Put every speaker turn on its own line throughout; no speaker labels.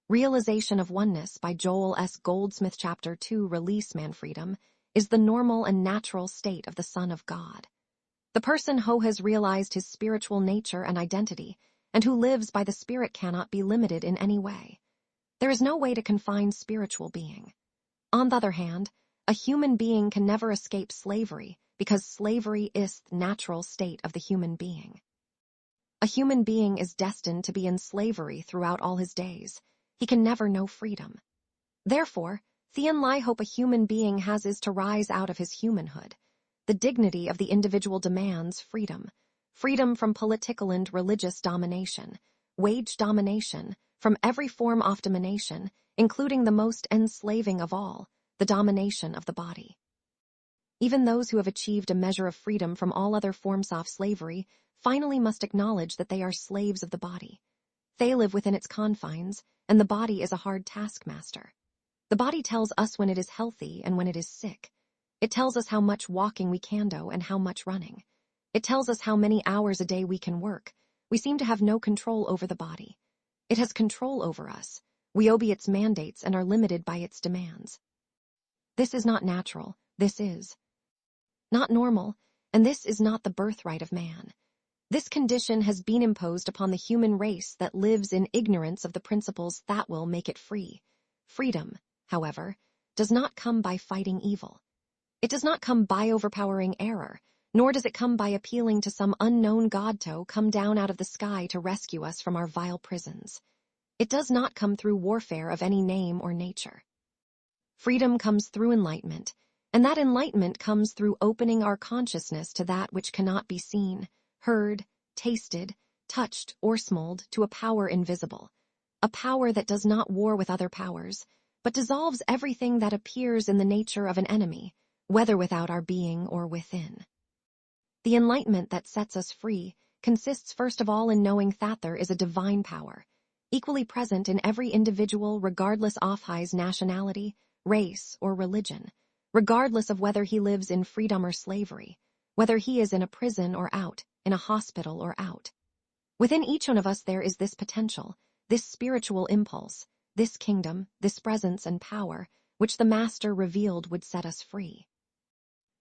Realization of Oneness by Joel S. Goldsmith. Chapter 2. Release. Man. Freedom is the normal and natural state of the Son of God. The person who has realized his spiritual nature and identity, and who lives by the Spirit, cannot be limited in any way. There is no way to confine spiritual being. On the other hand, a human being can never escape slavery, because slavery is the natural state of the human being. A human being is destined to be in slavery throughout all his days. He can never know freedom. Therefore, the only hope a human being has is to rise out of his humanhood. The dignity of the individual demands freedom. Freedom from political and religious domination, wage domination, from every form of domination, including the most enslaving of all, the domination of the body. Even those who have achieved a measure of freedom from all other forms of slavery finally must acknowledge that they are slaves of the body. They live within its confines, and the body is a hard taskmaster. The body tells us when it is healthy and when it is sick. It tells us how much walking we can do and how much running. It tells us how many hours a day we can work. We seem to have no control over the body. It has control over us. We obey its mandates and are limited by its demands. This is not natural. This is not normal, and this is not the birthright of man. This condition has been imposed upon the human race that lives in ignorance of the principles that will make it free. Freedom, however, does not come by fighting evil. It does not come by overpowering error, nor does it come by appealing to some unknown god to come down out of the sky to rescue us from our vile prisons. It does not come through warfare of any name or nature. Freedom comes through enlightenment, and that enlightenment comes through opening our consciousness to that which cannot be seen, heard, tasted, touched, or smelled, to a power invisible, a power that does not war with other powers, but dissolves everything that appears in the nature of an enemy, whether without our being or within. The enlightenment that sets us free consists first of all in knowing that there is a divine power, equally present in every individual regardless of his nationality, race, or religion, regardless of whether he lives in freedom or slavery, whether he is in a prison or out, in a hospital or out. Within each one of us there is this potential, this spiritual impulse, this kingdom, this presence and power, which the Master revealed would set us free.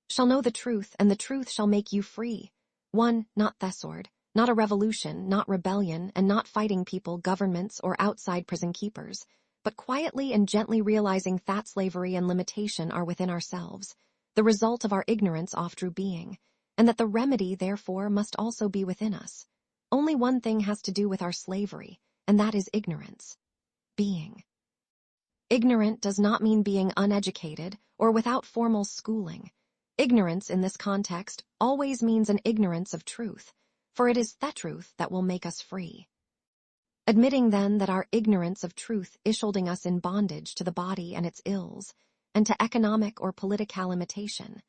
Shall know the truth, and the truth shall make you free. One, not the sword, not a revolution, not rebellion, and not fighting people, governments, or outside prison keepers, but quietly and gently realizing that slavery and limitation are within ourselves, the result of our ignorance of true being, and that the remedy, therefore, must also be within us. Only one thing has to do with our slavery, and that is ignorance. Being. Ignorant does not mean being uneducated or without formal schooling. Ignorance in this context always means an ignorance of truth, for it is that truth that will make us free. Admitting then that our ignorance of truth is holding us in bondage to the body and its ills, and to economic or political limitation,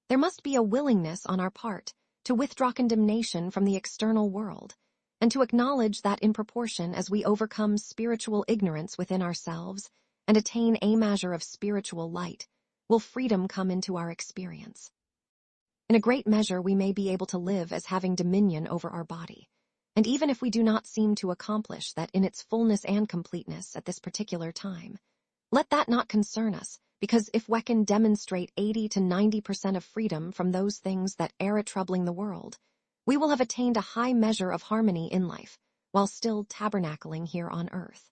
there must be a willingness on our part to withdraw condemnation from the external world, and to acknowledge that in proportion as we overcome spiritual ignorance within ourselves and attain a measure of spiritual light, will freedom come into our experience. In a great measure we may be able to live as having dominion over our body, and even if we do not seem to accomplish that in its fullness and completeness at this particular time, let that not concern us, because if we can demonstrate 80 to 90% of freedom from those things that are troubling the world, we will have attained a high measure of harmony in life, while still tabernacling here on earth.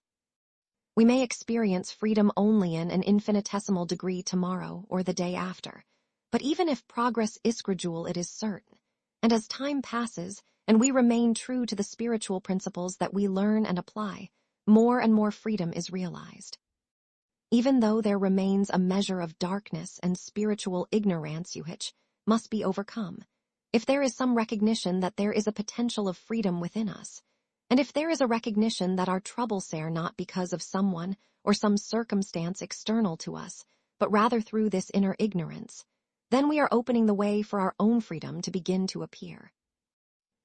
We may experience freedom only in an infinitesimal degree tomorrow or the day after, but even if progress is gradual, it is certain, and as time passes and we remain true to the spiritual principles that we learn and apply, more and more freedom is realized. Even though there remains a measure of darkness and spiritual ignorance which must be overcome, if there is some recognition that there is a potential of freedom within us, and if there is a recognition that our troubles are not because of someone or some circumstance external to us, but rather through this inner ignorance, then we are opening the way for our own freedom to begin to appear.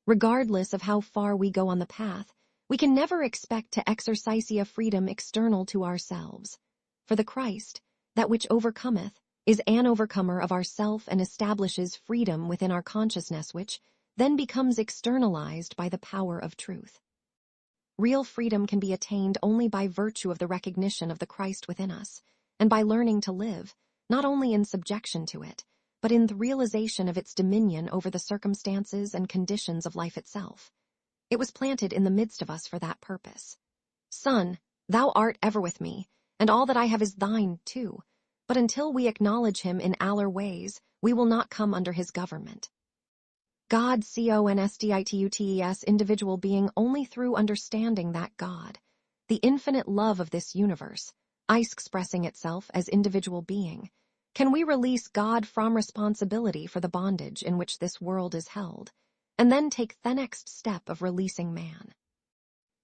Regardless of how far we go on the path, we can never expect to exercise a freedom external to ourselves. For the Christ, that which overcometh, is an overcomer of ourself and establishes freedom within our consciousness, which then becomes externalized by the power of truth. Real freedom can be attained only by virtue of the recognition of the Christ within us, and by learning to live, not only in subjection to it, but in the realization of its dominion over the circumstances and conditions of life itself. It was planted in the midst of us for that purpose. Son, thou art ever with me, and all that I have is thine too. But until we acknowledge him in our ways, we will not come under his government. God constitutes individual being only through understanding that God, the infinite love of this universe, is expressing itself as individual being. Can we release God from responsibility for the bondage in which this world is held, and then take the next step of releasing man?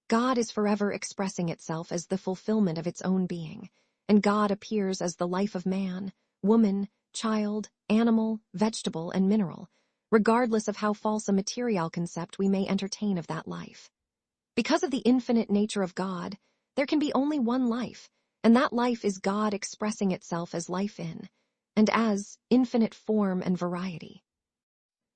God is forever expressing itself as the fulfillment of its own being, and God appears as the life of man, woman, child, animal, vegetable, and mineral, regardless of how false a material concept we may entertain of that life. Because of the infinite nature of God, there can be only one life, and that life is God expressing itself as life in, and as infinite form and variety.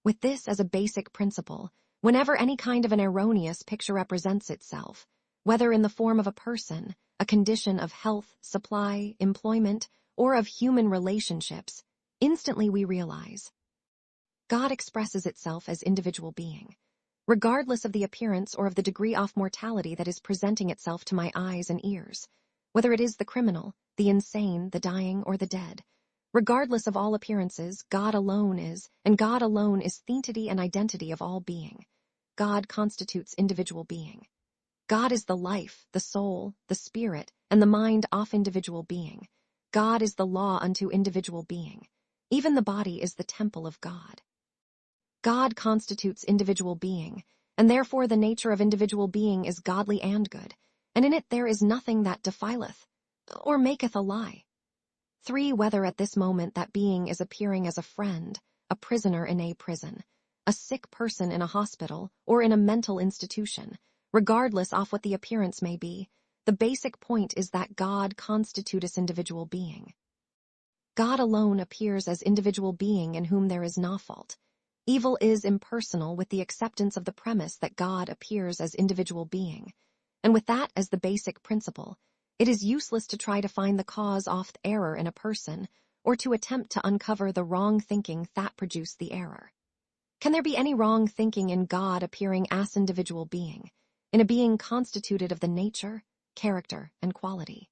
With this as a basic principle, whenever any kind of an erroneous picture represents itself, whether in the form of a person, a condition of health, supply, employment, or of human relationships, instantly we realize God expresses itself as individual being, regardless of the appearance or of the degree of mortality that is presenting itself to my eyes and ears, whether it is the criminal, the insane, the dying, or the dead. Regardless of all appearances, God alone is, and God alone is the entity and identity of all being. God constitutes individual being. God is the life, the soul, the spirit, and the mind of individual being. God is the law unto individual being. Even the body is the temple of God. God constitutes individual being, and therefore the nature of individual being is godly and good, and in it there is nothing that defileth, or maketh a lie. 3. Whether at this moment that being is appearing as a friend, a prisoner in a prison, a sick person in a hospital, or in a mental institution, regardless of what the appearance may be, the basic point is that God constitutes individual being. God alone appears as individual being in whom there is no fault. Evil is impersonal with the acceptance of the premise that God appears as individual being, and with that as the basic principle, it is useless to try to find the cause of the error in a person, or to attempt to uncover the wrong thinking that produced the error. Can there be any wrong thinking in God appearing as individual being, in a being constituted of the nature, character, and quality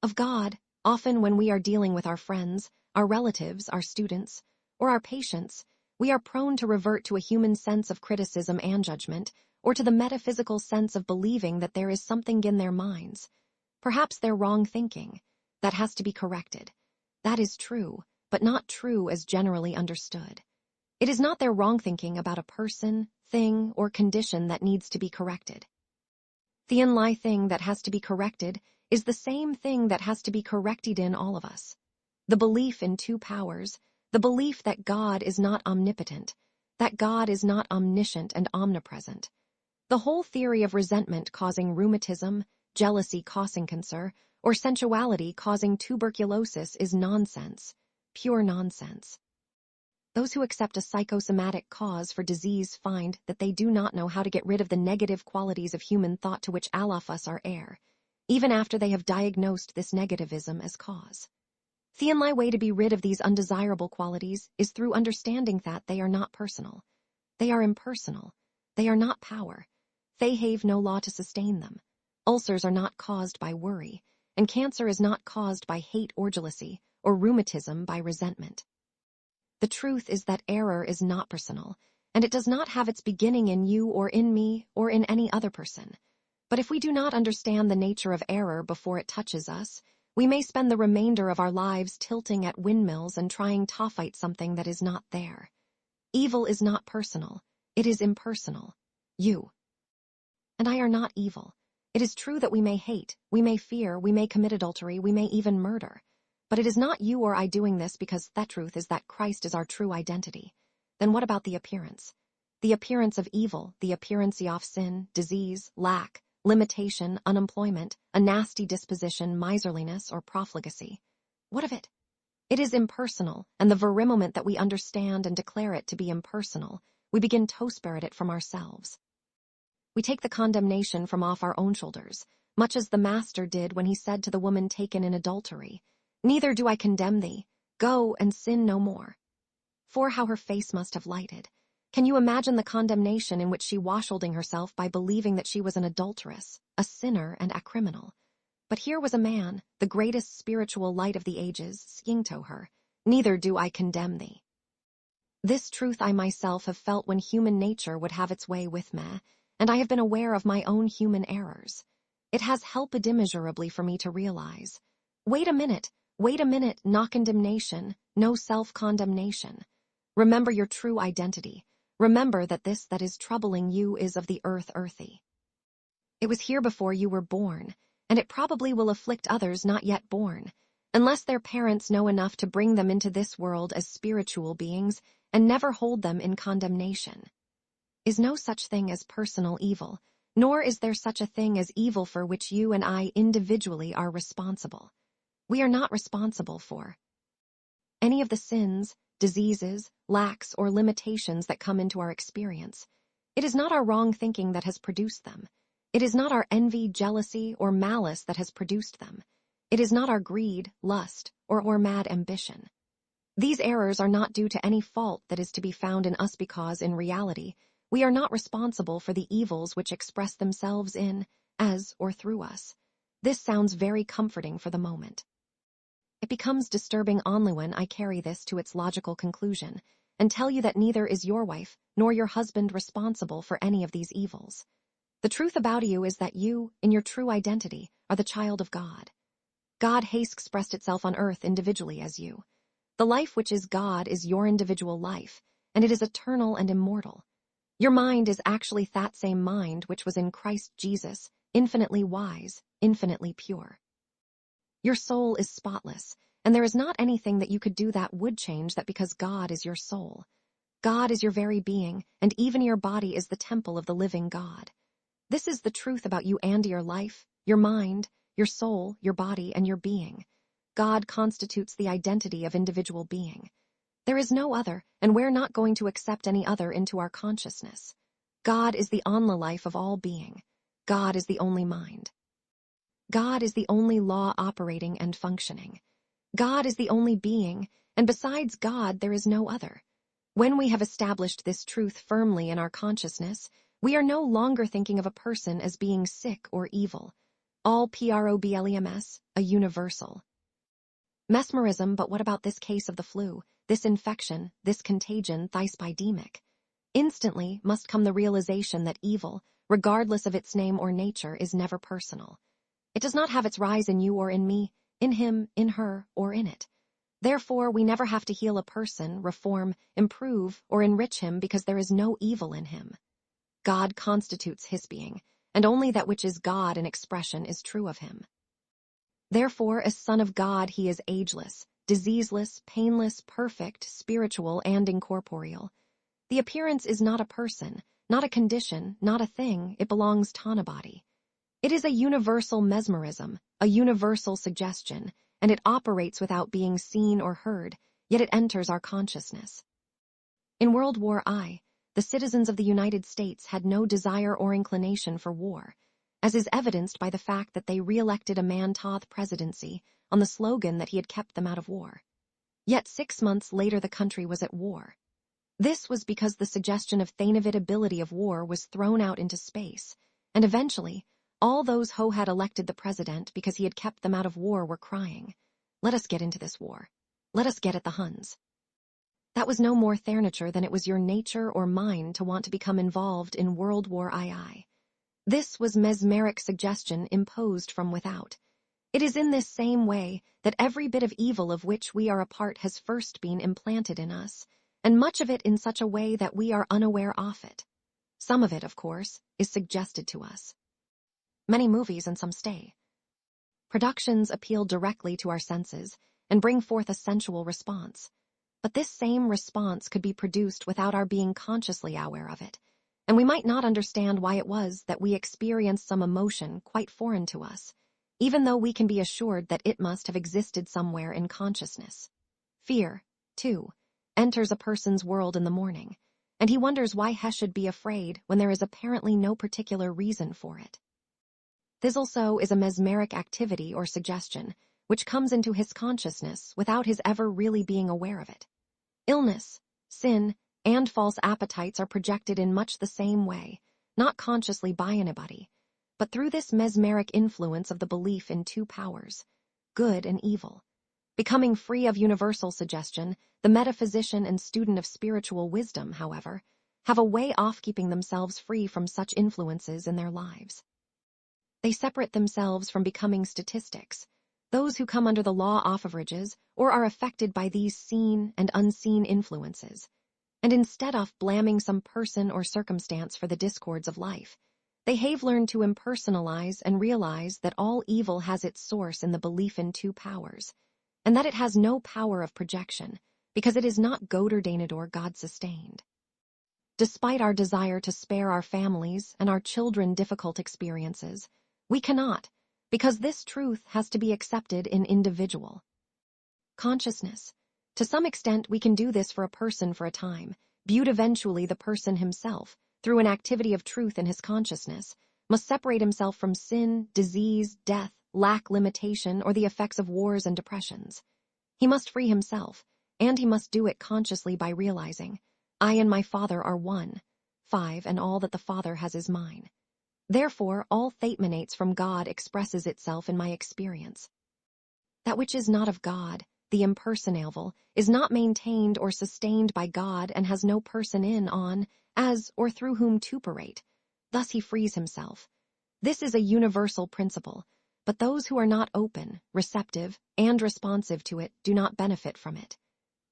of God? Often when we are dealing with our friends, our relatives, our students, or our patients, we are prone to revert to a human sense of criticism and judgment, or to the metaphysical sense of believing that there is something in their minds, perhaps their wrong thinking, that has to be corrected. That is true, but not true as generally understood. It is not their wrong thinking about a person, thing, or condition that needs to be corrected. The inly thing that has to be corrected is the same thing that has to be corrected in all of us. The belief in two powers, the belief that God is not omnipotent, that God is not omniscient and omnipresent. The whole theory of resentment causing rheumatism, jealousy causing cancer, or sensuality causing tuberculosis is nonsense, pure nonsense. Those who accept a psychosomatic cause for disease find that they do not know how to get rid of the negative qualities of human thought to which all of us are heir, even after they have diagnosed this negativism as cause. The only way to be rid of these undesirable qualities is through understanding that they are not personal. They are impersonal. They are not power. They have no law to sustain them. Ulcers are not caused by worry, and cancer is not caused by hate or jealousy, or rheumatism by resentment. The truth is that error is not personal, and it does not have its beginning in you or in me or in any other person. But if we do not understand the nature of error before it touches us, we may spend the remainder of our lives tilting at windmills and trying to fight something that is not there. Evil is not personal. It is impersonal. You and I are not evil. It is true that we may hate, we may fear, we may commit adultery, we may even murder. But it is not you or I doing this because the truth is that Christ is our true identity. Then what about the appearance? The appearance of evil, the appearance of sin, disease, lack, limitation, unemployment, a nasty disposition, miserliness, or profligacy. What of it? It is impersonal, and the very moment that we understand and declare it to be impersonal, we begin to separate it from ourselves. We take the condemnation from off our own shoulders, much as the Master did when he said to the woman taken in adultery, "Neither do I condemn thee. Go and sin no more." For how her face must have lighted. Can you imagine the condemnation in which she was holding herself by believing that she was an adulteress, a sinner, and a criminal? But here was a man, the greatest spiritual light of the ages, saying to her, "Neither do I condemn thee." This truth I myself have felt when human nature would have its way with me, and I have been aware of my own human errors. It has helped immeasurably for me to realize. Wait a minute, no condemnation, no self-condemnation. Remember your true identity. Remember that this that is troubling you is of the earthy. It was here before you were born, and it probably will afflict others not yet born, unless their parents know enough to bring them into this world as spiritual beings and never hold them in condemnation. Is no such thing as personal evil, nor is there such a thing as evil for which you and I individually are responsible. We are not responsible for any of the sins, diseases, lacks, or limitations that come into our experience. It is not our wrong thinking that has produced them. It is not our envy, jealousy, or malice that has produced them. It is not our greed, lust, or mad ambition. These errors are not due to any fault that is to be found in us because, in reality, we are not responsible for the evils which express themselves in, as, or through us. This sounds very comforting for the moment. It becomes disturbing only when I carry this to its logical conclusion and tell you that neither is your wife nor your husband responsible for any of these evils. The truth about you is that you, in your true identity, are the child of God. God has expressed itself on earth individually as you. The life which is God is your individual life, and it is eternal and immortal. Your mind is actually that same mind which was in Christ Jesus, infinitely wise, infinitely pure. Your soul is spotless, and there is not anything that you could do that would change that because God is your soul. God is your very being, and even your body is the temple of the living God. This is the truth about you and your life, your mind, your soul, your body, and your being. God constitutes the identity of individual being. There is no other, and we're not going to accept any other into our consciousness. God is the only life of all being. God is the only mind. God is the only law operating and functioning. God is the only being, and besides God there is no other. When we have established this truth firmly in our consciousness, we are no longer thinking of a person as being sick or evil. All problems, a universal. Mesmerism, but what about this case of the flu, this infection, this contagion, thysbidemic? Instantly must come the realization that evil, regardless of its name or nature, is never personal. It does not have its rise in you or in me, in him, in her, or in it. Therefore, we never have to heal a person, reform, improve, or enrich him because there is no evil in him. God constitutes his being, and only that which is God in expression is true of him. Therefore, as Son of God, he is ageless, diseaseless, painless, perfect, spiritual, and incorporeal. The appearance is not a person, not a condition, not a thing, it belongs to a body. It is a universal mesmerism, a universal suggestion, and it operates without being seen or heard, yet it enters our consciousness. In World War I, the citizens of the United States had no desire or inclination for war, as is evidenced by the fact that they re-elected a man to the presidency on the slogan that he had kept them out of war. Yet 6 months later the country was at war. This was because the suggestion of the inevitability of war was thrown out into space, and eventually, all those who had elected the president because he had kept them out of war were crying, "Let us get into this war. Let us get at the Huns." That was no more their nature than it was your nature or mine to want to become involved in World War II. This was mesmeric suggestion imposed from without. It is in this same way that every bit of evil of which we are a part has first been implanted in us, and much of it in such a way that we are unaware of it. Some of it, of course, is suggested to us. Many movies and some stay. Productions appeal directly to our senses and bring forth a sensual response. But this same response could be produced without our being consciously aware of it, and we might not understand why it was that we experienced some emotion quite foreign to us, even though we can be assured that it must have existed somewhere in consciousness. Fear, too, enters a person's world in the morning, and he wonders why He should be afraid when there is apparently no particular reason for it. Thizzle-so is a mesmeric activity or suggestion, which comes into his consciousness without his ever really being aware of it. Illness, sin, and false appetites are projected in much the same way, not consciously by anybody, but through this mesmeric influence of the belief in two powers, good and evil. Becoming free of universal suggestion, the metaphysician and student of spiritual wisdom, however, have a way off keeping themselves free from such influences in their lives. They separate themselves from becoming statistics, those who come under the law of averages or are affected by these seen and unseen influences, and instead of blaming some person or circumstance for the discords of life, they have learned to impersonalize and realize that all evil has its source in the belief in two powers, and that it has no power of projection, because it is not God-ordained or God-sustained. Despite our desire to spare our families and our children difficult experiences, we cannot, because this truth has to be accepted in individual consciousness. To some extent, we can do this for a person for a time, but eventually the person himself, through an activity of truth in his consciousness, must separate himself from sin, disease, death, lack, limitation, or the effects of wars and depressions. He must free himself, and he must do it consciously by realizing, I and my Father are one. 5. And all that the Father has is mine. Therefore, all that emanates from God expresses itself in my experience. That which is not of God, the impersonable, is not maintained or sustained by God and has no person in, on, as, or through whom to operate. Thus he frees himself. This is a universal principle, but those who are not open, receptive, and responsive to it do not benefit from it.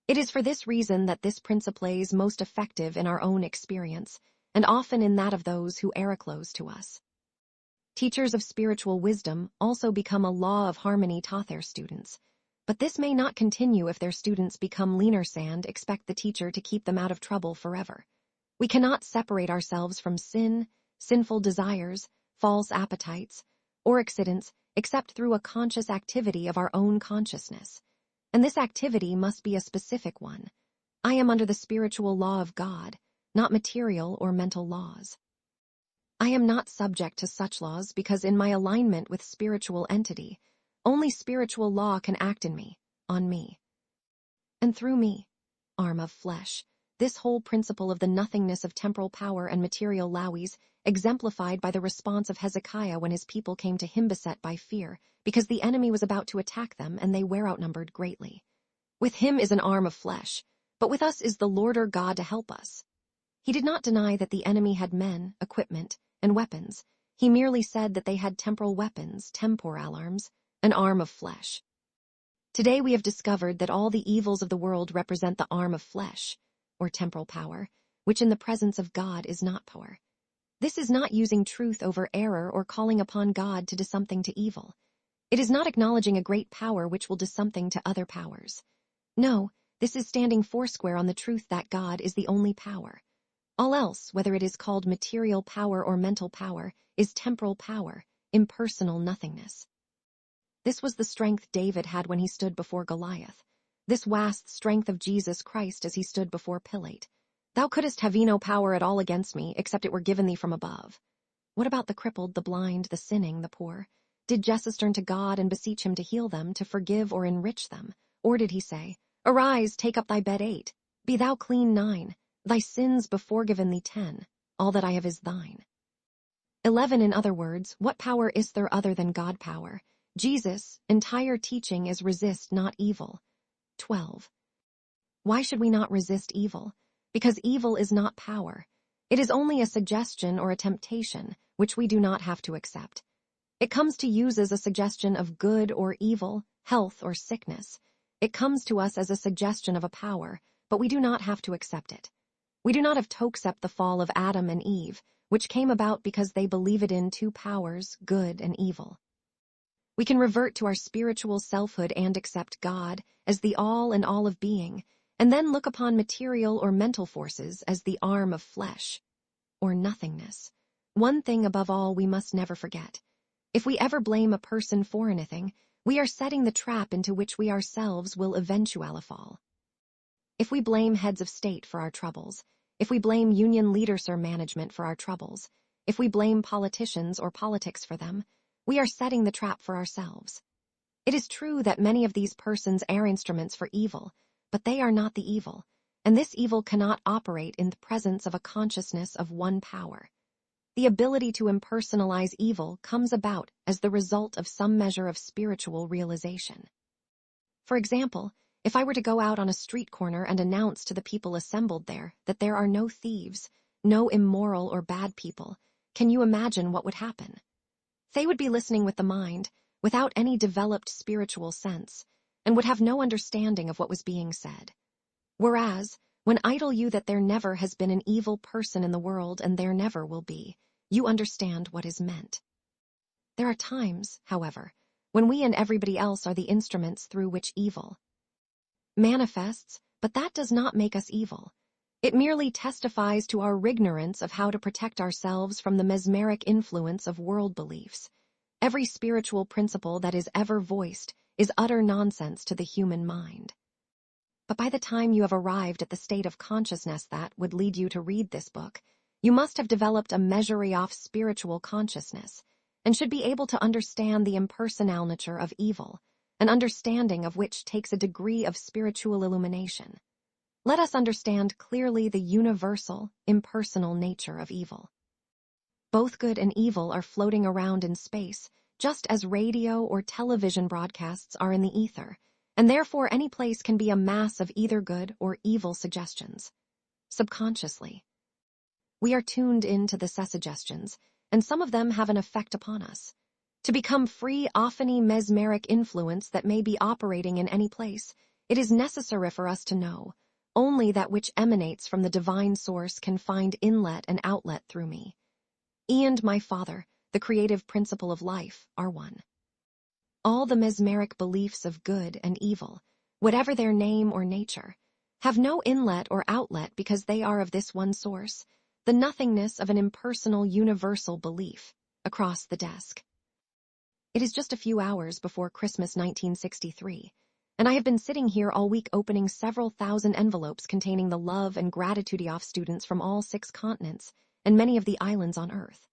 It is for this reason that this principle is most effective in our own experience, and often in that of those who are close to us. Teachers of spiritual wisdom also become a law of harmony taught their students, but this may not continue if their students become leaner sand, expect the teacher to keep them out of trouble forever. We cannot separate ourselves from sin, sinful desires, false appetites, or accidents except through a conscious activity of our own consciousness. And this activity must be a specific one. I am under the spiritual law of God, not material or mental laws. I am not subject to such laws because in my alignment with spiritual entity, only spiritual law can act in me, on me, and through me, arm of flesh. This whole principle of the nothingness of temporal power and material lawies, exemplified by the response of Hezekiah when his people came to him beset by fear, because the enemy was about to attack them and they were outnumbered greatly. With him is an arm of flesh, but with us is the Lord our God to help us. He did not deny that the enemy had men, equipment, and weapons. He merely said that they had temporal weapons, temporal arms, an arm of flesh. Today we have discovered that all the evils of the world represent the arm of flesh, or temporal power, which in the presence of God is not power. This is not using truth over error or calling upon God to do something to evil. It is not acknowledging a great power which will do something to other powers. No, this is standing foursquare on the truth that God is the only power. All else, whether it is called material power or mental power, is temporal power, impersonal nothingness. This was the strength David had when he stood before Goliath. This vast strength of Jesus Christ as he stood before Pilate. Thou couldst have no power at all against me, except it were given thee from above. What about the crippled, the blind, the sinning, the poor? Did Jesus turn to God and beseech him to heal them, to forgive or enrich them? Or did he say, Arise, take up thy bed 8, be thou clean 9, thy sins before given thee 10, all that I have is thine. 11. In other words, what power is there other than God power? Jesus' entire teaching is resist not evil. 12. Why should we not resist evil? Because evil is not power. It is only a suggestion or a temptation, which we do not have to accept. It comes to use as a suggestion of good or evil, health or sickness. It comes to us as a suggestion of a power, but we do not have to accept it. We do not have to accept the fall of Adam and Eve, which came about because they believed in two powers, good and evil. We can revert to our spiritual selfhood and accept God as the all and all of being, and then look upon material or mental forces as the arm of flesh, or nothingness. One thing above all we must never forget. If we ever blame a person for anything, we are setting the trap into which we ourselves will eventually fall. If we blame heads of state for our troubles, if we blame union leaders or management for our troubles, if we blame politicians or politics for them, we are setting the trap for ourselves. It is true that many of these persons are instruments for evil, but they are not the evil, and this evil cannot operate in the presence of a consciousness of one power. The ability to impersonalize evil comes about as the result of some measure of spiritual realization. For example, if I were to go out on a street corner and announce to the people assembled there that there are no thieves, no immoral or bad people, can you imagine what would happen? They would be listening with the mind, without any developed spiritual sense, and would have no understanding of what was being said. Whereas, when I tell you that there never has been an evil person in the world and there never will be, you understand what is meant. There are times, however, when we and everybody else are the instruments through which evil manifests, but that does not make us evil. It merely testifies to our ignorance of how to protect ourselves from the mesmeric influence of world beliefs. Every spiritual principle that is ever voiced is utter nonsense to the human mind. But by the time you have arrived at the state of consciousness that would lead you to read this book, you must have developed a measure of spiritual consciousness, and should be able to understand the impersonal nature of evil, an understanding of which takes a degree of spiritual illumination. Let us understand clearly the universal, impersonal nature of evil. Both good and evil are floating around in space, just as radio or television broadcasts are in the ether, and therefore any place can be a mass of either good or evil suggestions. Subconsciously, we are tuned into the suggestions, and some of them have an effect upon us. To become free of any mesmeric influence that may be operating in any place, it is necessary for us to know only that which emanates from the divine source can find inlet and outlet through me. And my Father, the creative principle of life, are one. All the mesmeric beliefs of good and evil, whatever their name or nature, have no inlet or outlet because they are of this one source, the nothingness of an impersonal universal belief, across the desk. It is just a few hours before Christmas 1963, and I have been sitting here all week opening several thousand envelopes containing the love and gratitude of students from all 6 continents and many of the islands on Earth.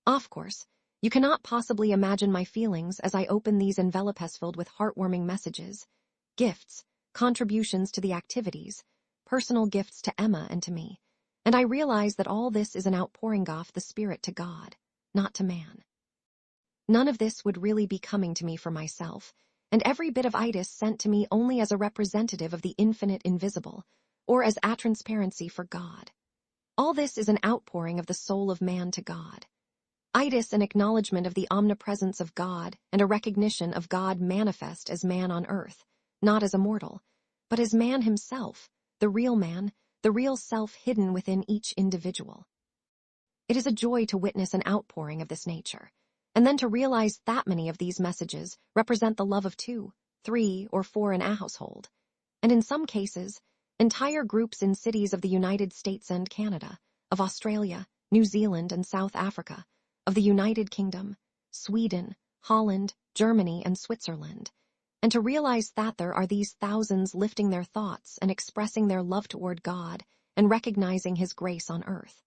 Of course, you cannot possibly imagine my feelings as I open these envelopes filled with heartwarming messages, gifts, contributions to the activities, personal gifts to Emma and to me, and I realize that all this is an outpouring of the Spirit to God, not to man. None of this would really be coming to me for myself, and every bit of itis sent to me only as a representative of the infinite invisible, or as a transparency for God. All this is an outpouring of the soul of man to God. Itis an acknowledgement of the omnipresence of God and a recognition of God manifest as man on earth, not as a mortal, but as man himself, the real man, the real self hidden within each individual. It is a joy to witness an outpouring of this nature, and then to realize that many of these messages represent the love of 2, 3, or 4 in a household, and in some cases, entire groups in cities of the United States and Canada, of Australia, New Zealand, and South Africa, of the United Kingdom, Sweden, Holland, Germany, and Switzerland, and to realize that there are these thousands lifting their thoughts and expressing their love toward God and recognizing His grace on earth.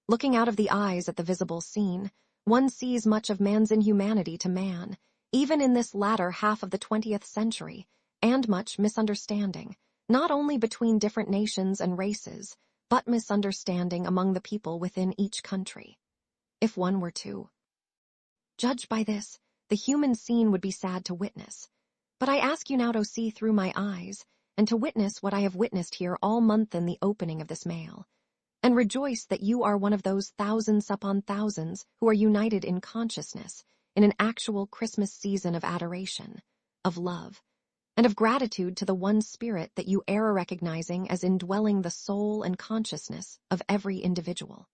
Looking out of the eyes at the visible scene, one sees much of man's inhumanity to man, even in this latter half of the 20th century, and much misunderstanding, not only between different nations and races, but misunderstanding among the people within each country. If one were to judge by this, the human scene would be sad to witness. But I ask you now to see through my eyes, and to witness what I have witnessed here all month in the opening of this mail, and rejoice that you are one of those thousands upon thousands who are united in consciousness, in an actual Christmas season of adoration, of love, and of gratitude to the one Spirit that you are recognizing as indwelling the soul and consciousness of every individual.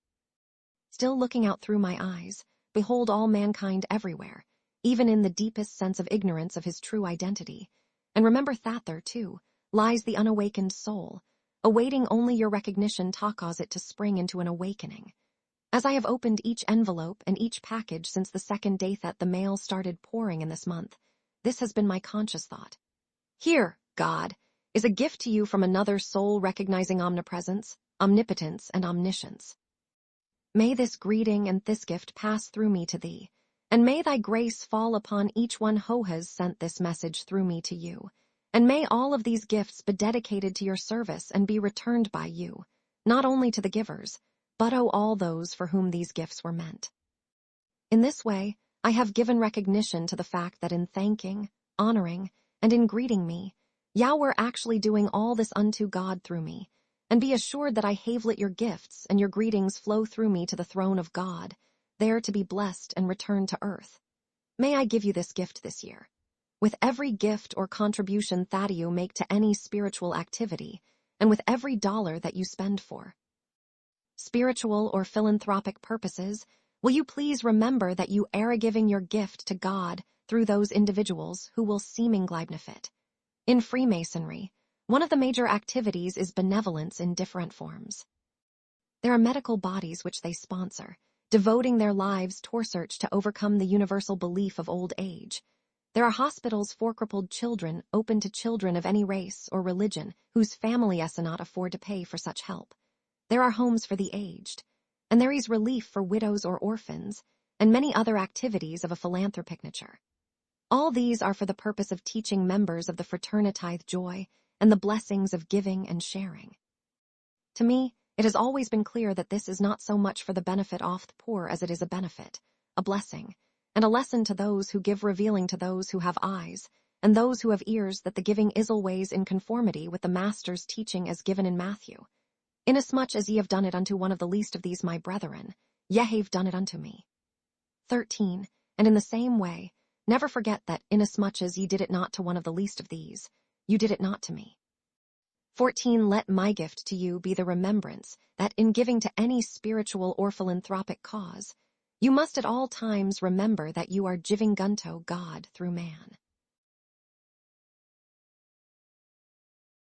Still looking out through my eyes, behold all mankind everywhere, even in the deepest sense of ignorance of his true identity, and remember that there, too, lies the unawakened soul, awaiting only your recognition to cause it to spring into an awakening. As I have opened each envelope and each package since the second day that the mail started pouring in this month, this has been my conscious thought. Here, God, is a gift to you from another soul recognizing omnipresence, omnipotence, and omniscience. May this greeting and this gift pass through me to thee, and may thy grace fall upon each one who has sent this message through me to you, and may all of these gifts be dedicated to your service and be returned by you, not only to the givers, but all those for whom these gifts were meant. In this way, I have given recognition to the fact that in thanking, honoring, and in greeting me, Yah were actually doing all this unto God through me, and be assured that I have let your gifts and your greetings flow through me to the throne of God, there to be blessed and returned to earth. May I give you this gift this year. With every gift or contribution that you make to any spiritual activity, and with every dollar that you spend for spiritual or philanthropic purposes, will you please remember that you are giving your gift to God through those individuals who will seeming benefit. In Freemasonry, one of the major activities is benevolence in different forms. There are medical bodies which they sponsor, devoting their lives to research to overcome the universal belief of old age. There are hospitals for crippled children open to children of any race or religion whose family cannot afford to pay for such help. There are homes for the aged, and there is relief for widows or orphans, and many other activities of a philanthropic nature. All these are for the purpose of teaching members of the fraternity joy and the blessings of giving and sharing. To me, it has always been clear that this is not so much for the benefit of the poor as it is a benefit, a blessing, and a lesson to those who give, revealing to those who have eyes, and those who have ears, that the giving is always in conformity with the Master's teaching as given in Matthew. Inasmuch as ye have done it unto one of the least of these my brethren, ye have done it unto me. 13. And in the same way, never forget that, inasmuch as ye did it not to one of the least of these, you did it not to me. 14. Let my gift to you be the remembrance that in giving to any spiritual or philanthropic cause, you must at all times remember that you are giving unto God through man.